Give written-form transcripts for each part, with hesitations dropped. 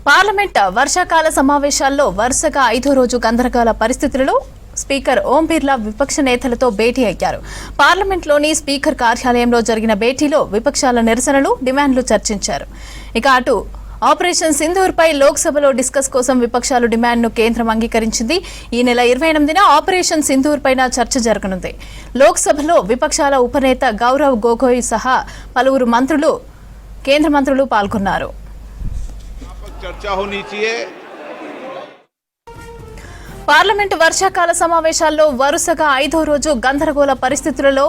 Parliament వర్షాకాల సమావేశాల్లో వరుసగా 5వ రోజు గందరగోళ పరిస్థితులలో స్పీకర్ ఓం బిర్లా విపక్ష నేతలతో భేటీ అయ్యారు. పార్లమెంట్లోని స్పీకర్ కార్యాలయంలో జరిగిన భేటీలో విపక్షాల నిరసనలు, డిమాండ్లు చర్చించారు. ఇక అటు ఆపరేషన్ సింధూర్పై లోక్సభలో డిస్కస్ కోసం విపక్షాలు డిమాండ్ను కేంద్రం అంగీకరించింది. ఈ నెల 28న ఆపరేషన్ సింధూర్ పైన చర్చ జరగనుంది. లోక్సభలో విపక్షాల ఉపనేత గౌరవ్ గొగోయ్ సహా పలువురు మంత్రులు, కేంద్ర మంత్రులు పాల్గొన్నారు. పార్లమెంటు వర్షాకాల సమావేశాల్లో వరుసగా 5వ రోజు గందరగోళ పరిస్థితులలో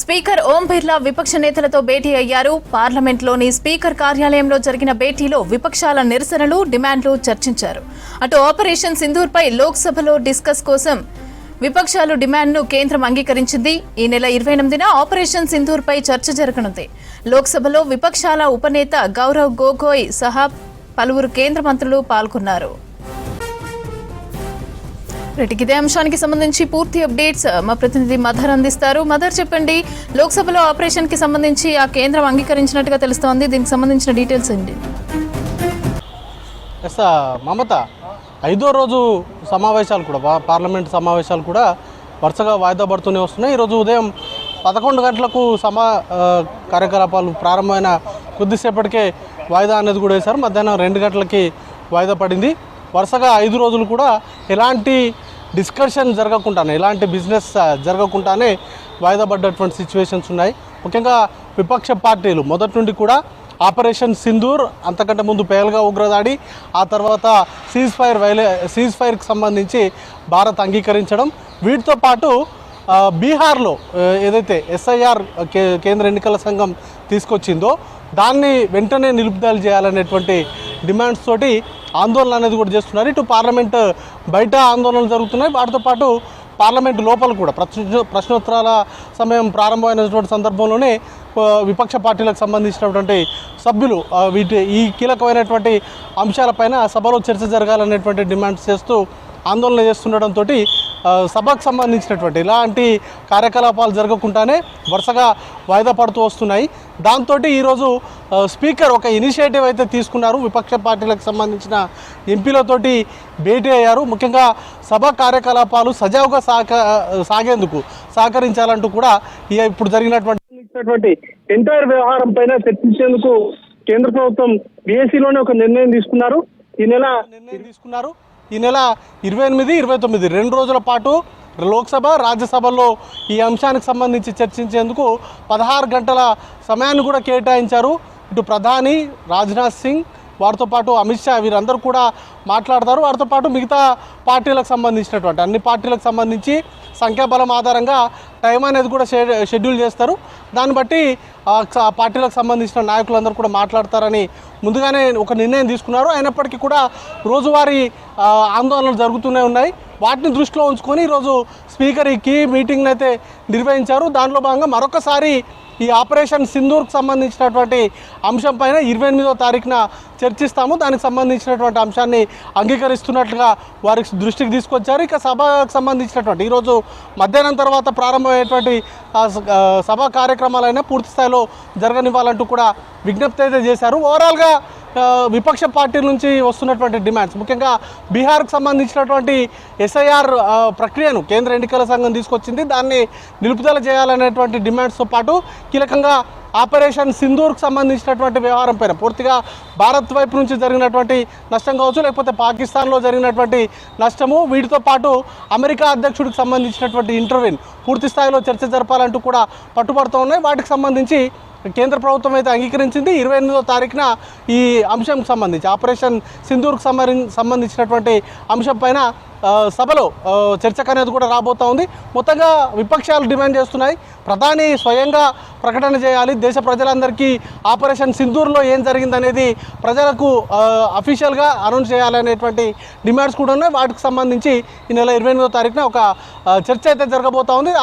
స్పీకర్ ఓం బిర్లా విపక్ష నేతలతో భేటీ అయ్యారు. పార్లమెంట్లోని స్పీకర్ కార్యాలయంలో జరిగిన భేటీలో విపక్షాల నిరసనలు, డిమాండ్లు చర్చించారు. అటు ఆపరేషన్ సింధూర్పై లోక్సభలో డిస్కస్ కోసం విపక్షాలు డిమాండ్ను కేంద్రం అంగీకరించింది. ఈ నెల 28న ఆపరేషన్ సింధూర్పై చర్చ జరగనుంది. లోక్సభలో విపక్షాల ఉపనేత గౌరవ్ గొగోయ్ సహా పలువురు కేంద్ర మంత్రులు పాల్గొన్నారు. ఇదే అంశానికి సంబంధించి పూర్తి అప్డేట్స్ మా ప్రతినిధి మదర్ అందిస్తారు. మదర్, చెప్పండి, లోక్సభలో ఆపరేషన్ కి సంబంధించి ఆ కేంద్రం అంగీకరించినట్టుగా తెలుస్తోంది. దీనికి సంబంధించిన డీటెయిల్స్ ఏంటి? మమత, 5వ రోజు సమావేశాలు కూడా, పార్లమెంట్ సమావేశాలు కూడా వరుసగా వాయిదా పడుతూనే వస్తున్నాయి. ఈరోజు ఉదయం 11 గంటలకు కార్యకలాపాలు ప్రారంభమైన కొద్దిసేపటికే వాయిదా అనేది కూడా వేశారు. మధ్యాహ్నం 2 గంటలకి వాయిదా పడింది. వరుసగా 5 రోజులు కూడా ఎలాంటి డిస్కషన్ జరగకుండానే, ఎలాంటి బిజినెస్ జరగకుండానే వాయిదా పడ్డటువంటి సిచ్యువేషన్స్ ఉన్నాయి. ముఖ్యంగా విపక్ష పార్టీలు మొదటి నుండి కూడా ఆపరేషన్ సింధూర్, అంతకంటే ముందు పేల్గావ్ ఉగ్రదాడి, ఆ తర్వాత సీజ్ ఫైర్కి సంబంధించి భారత్ అంగీకరించడం, వీటితో పాటు బీహార్లో ఏదైతే ఎస్ఐఆర్ కేంద్ర ఎన్నికల సంఘం తీసుకొచ్చిందో దాన్ని వెంటనే నిలుపుదల చేయాలనేటువంటి డిమాండ్స్ తోటి ఆందోళన అనేది కూడా చేస్తున్నారు. ఇటు పార్లమెంట్ బయట ఆందోళనలు జరుగుతున్నాయి. వాటితో పాటు పార్లమెంట్ లోపల కూడా ప్రశ్నోత్తరాల సమయం ప్రారంభమైనటువంటి సందర్భంలోనే విపక్ష పార్టీలకు సంబంధించినటువంటి సభ్యులు ఈ కీలకమైనటువంటి అంశాలపైన సభలో చర్చ జరగాలనేటువంటి డిమాండ్స్ చేస్తూ ఆందోళన చేస్తుండటంతో సభకు సంబంధించినటువంటి ఇలాంటి కార్యకలాపాలు జరగకుండానే వరుసగా వాయిదా పడుతూ వస్తున్నాయి. దాంతో ఈరోజు స్పీకర్ ఒక ఇనిషియేటివ్ అయితే తీసుకున్నారు. విపక్ష పార్టీలకు సంబంధించిన ఎంపీలతోటి భేటీ అయ్యారు. ముఖ్యంగా సభ కార్యకలాపాలు సజావుగా సాగేందుకు సహకరించాలంటూ కూడా ఇప్పుడు జరిగినటువంటి ఎంటైర్ వ్యవహారం పైన చర్చించేందుకు కేంద్ర ప్రభుత్వం బీఎస్సీలోనే ఒక నిర్ణయం తీసుకున్నారు. ఈ నెల 28, 29 2 రోజుల పాటు లోక్సభ, రాజ్యసభల్లో ఈ అంశానికి సంబంధించి చర్చించేందుకు 16 గంటల సమయాన్ని కూడా కేటాయించారు. ఇటు ప్రధాని రాజ్నాథ్ సింగ్, వారితో పాటు అమిత్ షా, వీరందరూ కూడా మాట్లాడతారు. వారితో పాటు మిగతా పార్టీలకు సంబంధించినటువంటి అన్ని పార్టీలకు సంబంధించి సంఖ్యాబలం ఆధారంగా టైం అనేది కూడా షెడ్యూల్ చేస్తారు. దాన్ని బట్టి పార్టీలకు సంబంధించిన నాయకులందరూ కూడా మాట్లాడతారని ముందుగానే ఒక నిర్ణయం తీసుకున్నారు. అయినప్పటికీ కూడా రోజువారీ ఆందోళనలు జరుగుతూనే ఉన్నాయి. వాటిని దృష్టిలో ఉంచుకొని ఈరోజు స్పీకర్ ఈ కీ మీటింగ్ని అయితే నిర్వహించారు. దానిలో భాగంగా మరొకసారి ఈ ఆపరేషన్ సింధూర్కి సంబంధించినటువంటి అంశం పైన 28వ తారీఖున చర్చిస్తాము, దానికి సంబంధించినటువంటి అంశాన్ని అంగీకరిస్తున్నట్లుగా వారి దృష్టికి తీసుకొచ్చారు. ఇక సభకు సంబంధించినటువంటి ఈరోజు మధ్యాహ్నం తర్వాత ప్రారంభమయ్యేటువంటి సభా కార్యక్రమాలైనా పూర్తి స్థాయిలో జరగనివ్వాలంటూ కూడా విజ్ఞప్తి అయితే చేశారు. ఓవరాల్గా విపక్ష పార్టీల నుంచి వస్తున్నటువంటి డిమాండ్స్, ముఖ్యంగా బీహార్కు సంబంధించినటువంటి ఎస్ఐఆర్ ప్రక్రియను కేంద్ర ఎన్నికల సంఘం తీసుకొచ్చింది, దాన్ని నిలుపుదల చేయాలనేటువంటి డిమాండ్స్తో పాటు కీలకంగా ఆపరేషన్ సింధూర్కు సంబంధించినటువంటి వ్యవహారం పైన పూర్తిగా భారత్ వైపు నుంచి జరిగినటువంటి నష్టం కావచ్చు, లేకపోతే పాకిస్తాన్లో జరిగినటువంటి నష్టము, వీటితో పాటు అమెరికా అధ్యక్షుడికి సంబంధించినటువంటి ఇంటర్వ్యూని పూర్తి స్థాయిలో చర్చ జరపాలంటూ కూడా పట్టుబడుతూ ఉన్నాయి. వాటికి సంబంధించి కేంద్ర ప్రభుత్వం అయితే అంగీకరించింది. 28వ తారీఖున ఈ అంశంకి సంబంధించి ఆపరేషన్ సింధూర్కు సంబంధించినటువంటి అంశం పైన సభలో చర్చకు అనేది కూడా రాబోతూ ఉంది. మొత్తంగా విపక్షాలు డిమాండ్ చేస్తున్నాయి, ప్రధాని స్వయంగా ప్రకటన చేయాలి, దేశ ప్రజలందరికీ ఆపరేషన్ సింధూర్లో ఏం జరిగిందనేది ప్రజలకు అఫీషియల్గా అనౌన్స్ చేయాలనేటువంటి డిమాండ్స్ కూడా ఉన్నాయి. వాటికి సంబంధించి ఈ నెల 28వ తారీఖున ఒక చర్చ అయితే జరగబోతూ ఉంది.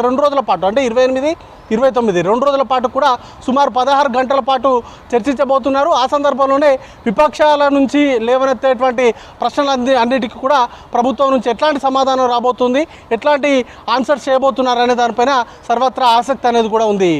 2 రోజుల పాటు, అంటే 28, 29 2 రోజుల పాటు కూడా సుమారు 16 గంటల పాటు చర్చించబోతున్నారు. ఆ సందర్భంలోనే విపక్షాల నుంచి లేవనెత్తేటువంటి ప్రశ్నలన్నిటికీ కూడా ప్రభుత్వం నుంచి ఎట్లాంటి సమాధానం రాబోతుంది, ఎట్లాంటి ఆన్సర్స్ చేయబోతున్నారు అనే దానిపైన సర్వత్రా ఆసక్తి అనేది కూడా ఉంది.